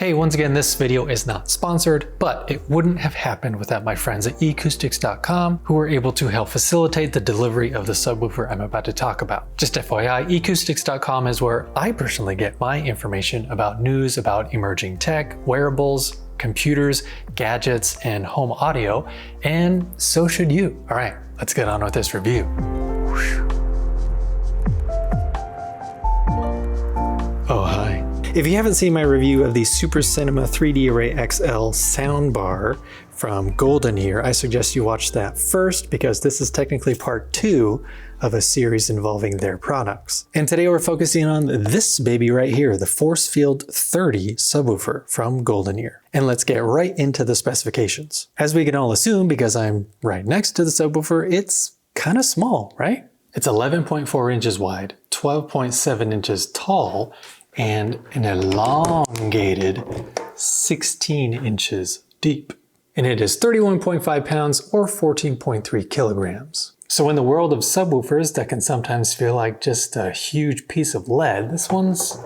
Hey, once again, this video is not sponsored, but it wouldn't have happened without my friends at ecoustics.com who were able to help facilitate the delivery of the subwoofer I'm about to talk about. Just FYI, ecoustics.com is where I personally get my information about news about emerging tech, wearables, computers, gadgets, and home audio, and so should you. All right, let's get on with this review. Oh, hi. If you haven't seen my review of the Super Cinema 3D Array XL soundbar from Goldenear, I suggest you watch that first because this is technically part 2 of a series involving their products. And today we're focusing on this baby right here, the ForceField 30 subwoofer from Goldenear. And let's get right into the specifications. As we can all assume, because I'm right next to the subwoofer, it's kind of small, right? It's 11.4 inches wide, 12.7 inches tall, and an elongated 16 inches deep. And it is 31.5 pounds or 14.3 kilograms. So in the world of subwoofers that can sometimes feel like just a huge piece of lead, this one's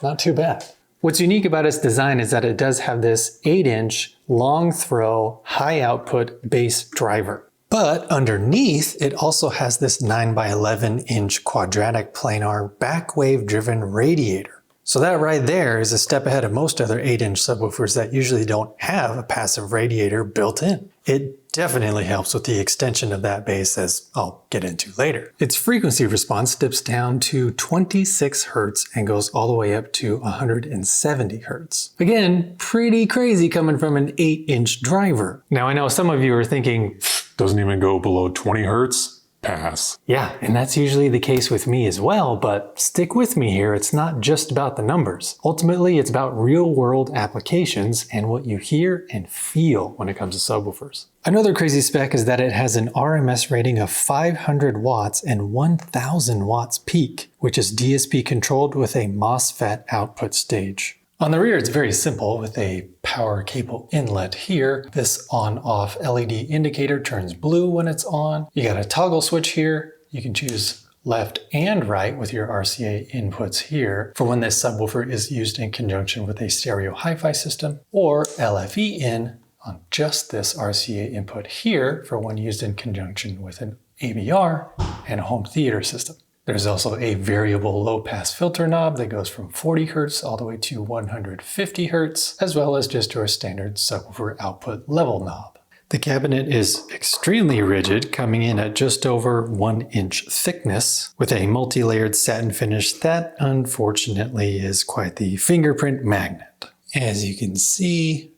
not too bad. What's unique about its design is that it does have this 8-inch long throw, high output bass driver. But underneath, it also has this 9x11 inch quadratic planar back wave driven radiator. So that right there is a step ahead of most other 8-inch subwoofers that usually don't have a passive radiator built in. It definitely helps with the extension of that bass, as I'll get into later. Its frequency response dips down to 26 Hz and goes all the way up to 170 Hz. Again, pretty crazy coming from an 8-inch driver. Now I know some of you are thinking, doesn't even go below 20 Hertz? Pass. Yeah, and that's usually the case with me as well, but stick with me here, it's not just about the numbers. Ultimately, it's about real-world applications and what you hear and feel when it comes to subwoofers. Another crazy spec is that it has an RMS rating of 500 watts and 1000 watts peak, which is DSP controlled with a MOSFET output stage. On the rear, it's very simple with a power cable inlet here. This on-off LED indicator turns blue when it's on. You got a toggle switch here. You can choose left and right with your RCA inputs here for when this subwoofer is used in conjunction with a stereo hi-fi system, or LFE in on just this RCA input here for when used in conjunction with an AVR and a home theater system. There's also a variable low-pass filter knob that goes from 40 Hz all the way to 150 Hz, as well as just your standard subwoofer output level knob. The cabinet is extremely rigid, coming in at just over 1 inch thickness, with a multi-layered satin finish that unfortunately is quite the fingerprint magnet. As you can see,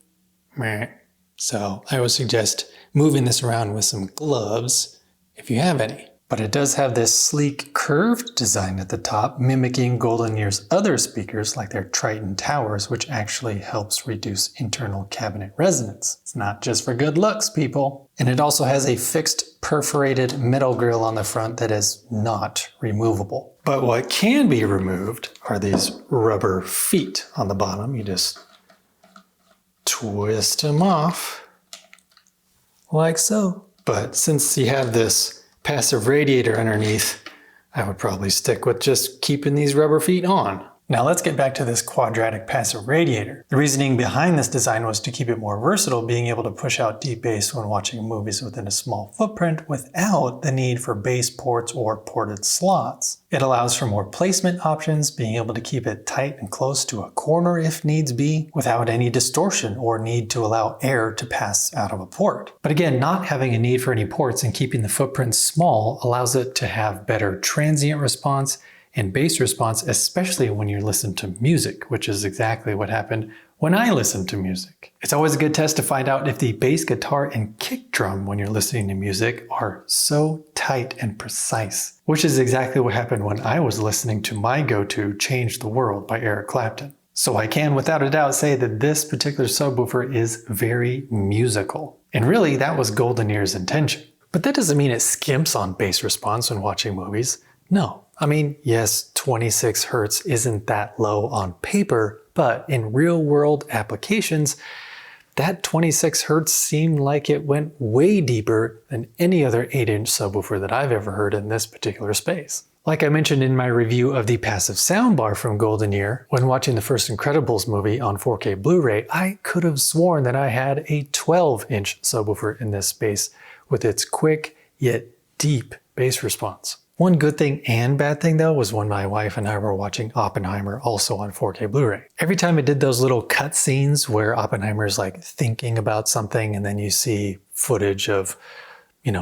so I would suggest moving this around with some gloves if you have any. But it does have this sleek curved design at the top, mimicking Goldenear's other speakers like their Triton towers, which actually helps reduce internal cabinet resonance. It's not just for good looks, people. And it also has a fixed perforated metal grille on the front that is not removable. But what can be removed are these rubber feet on the bottom. You just twist them off like so. But since you have this passive radiator underneath, I would probably stick with just keeping these rubber feet on. Now let's get back to this quadratic passive radiator. The reasoning behind this design was to keep it more versatile, being able to push out deep bass when watching movies within a small footprint without the need for bass ports or ported slots. It allows for more placement options, being able to keep it tight and close to a corner if needs be, without any distortion or need to allow air to pass out of a port. But again, not having a need for any ports and keeping the footprint small allows it to have better transient response and bass response, especially when you listen to music, which is exactly what happened when I listen to music. It's always a good test to find out if the bass guitar and kick drum when you're listening to music are so tight and precise, which is exactly what happened when I was listening to my go-to Change the World by Eric Clapton. So I can without a doubt say that this particular subwoofer is very musical. And really, that was Goldenear's intention. But that doesn't mean it skimps on bass response when watching movies. No. I mean, yes, 26 Hz isn't that low on paper, but in real-world applications, that 26 Hz seemed like it went way deeper than any other 8-inch subwoofer that I've ever heard in this particular space. Like I mentioned in my review of the passive soundbar from Goldenear, when watching the first Incredibles movie on 4K Blu-ray, I could have sworn that I had a 12-inch subwoofer in this space with its quick yet deep bass response. One good thing and bad thing though was when my wife and I were watching Oppenheimer also on 4K Blu-ray. Every time it did those little cut scenes where Oppenheimer's like thinking about something and then you see footage of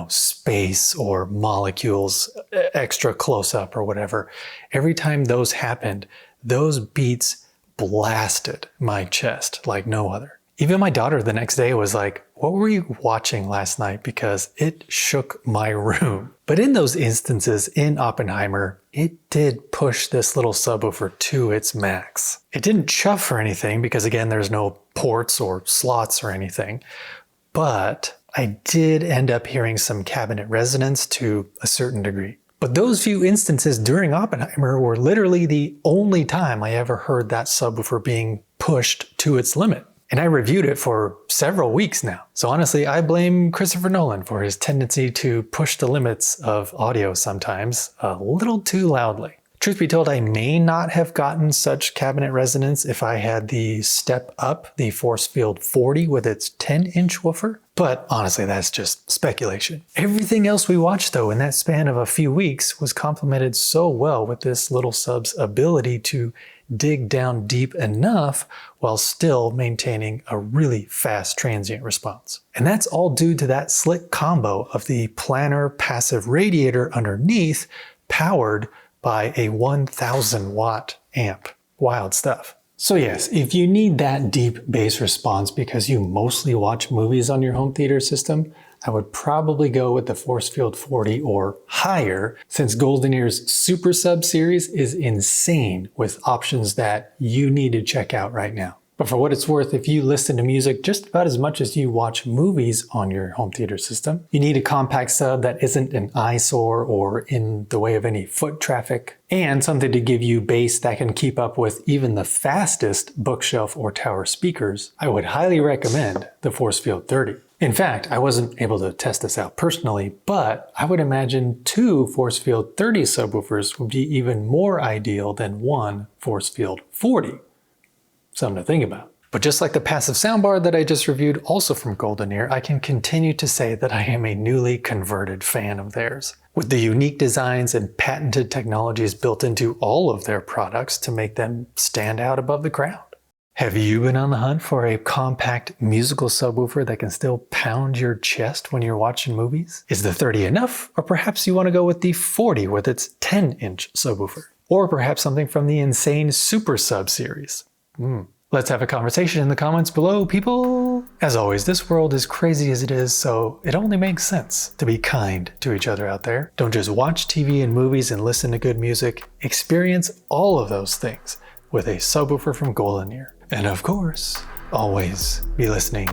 space or molecules, extra close up or whatever. Every time those happened, those beats blasted my chest like no other. Even my daughter the next day was like, "What were you watching last night?" Because it shook my room. But in those instances in Oppenheimer, it did push this little subwoofer to its max. It didn't chuff or anything because again, there's no ports or slots or anything, but I did end up hearing some cabinet resonance to a certain degree. But those few instances during Oppenheimer were literally the only time I ever heard that subwoofer being pushed to its limit. And I reviewed it for several weeks now. So honestly, I blame Christopher Nolan for his tendency to push the limits of audio sometimes a little too loudly. Truth be told, I may not have gotten such cabinet resonance if I had the step up, the ForceField 40 with its 10-inch woofer, but honestly, that's just speculation. Everything else we watched though in that span of a few weeks was complemented so well with this little sub's ability to dig down deep enough while still maintaining a really fast transient response. And that's all due to that slick combo of the planar passive radiator underneath powered by a 1000 watt amp. Wild stuff. So yes, if you need that deep bass response because you mostly watch movies on your home theater system, I would probably go with the ForceField 40 or higher, since Goldenear's Super Sub series is insane with options that you need to check out right now. But for what it's worth, if you listen to music just about as much as you watch movies on your home theater system, you need a compact sub that isn't an eyesore or in the way of any foot traffic, and something to give you bass that can keep up with even the fastest bookshelf or tower speakers, I would highly recommend the ForceField 30. In fact, I wasn't able to test this out personally, but I would imagine 2 ForceField 30 subwoofers would be even more ideal than one ForceField 40. Something to think about. But just like the passive soundbar that I just reviewed, also from Goldenear, I can continue to say that I am a newly converted fan of theirs. With the unique designs and patented technologies built into all of their products to make them stand out above the crowd. Have you been on the hunt for a compact musical subwoofer that can still pound your chest when you're watching movies? Is the 30 enough? Or perhaps you want to go with the 40 with its 10-inch subwoofer? Or perhaps something from the insane Super Sub series? Let's have a conversation in the comments below, people! As always, this world is crazy as it is, so it only makes sense to be kind to each other out there. Don't just watch TV and movies and listen to good music. Experience all of those things with a subwoofer from Goldenear. And of course, always be listening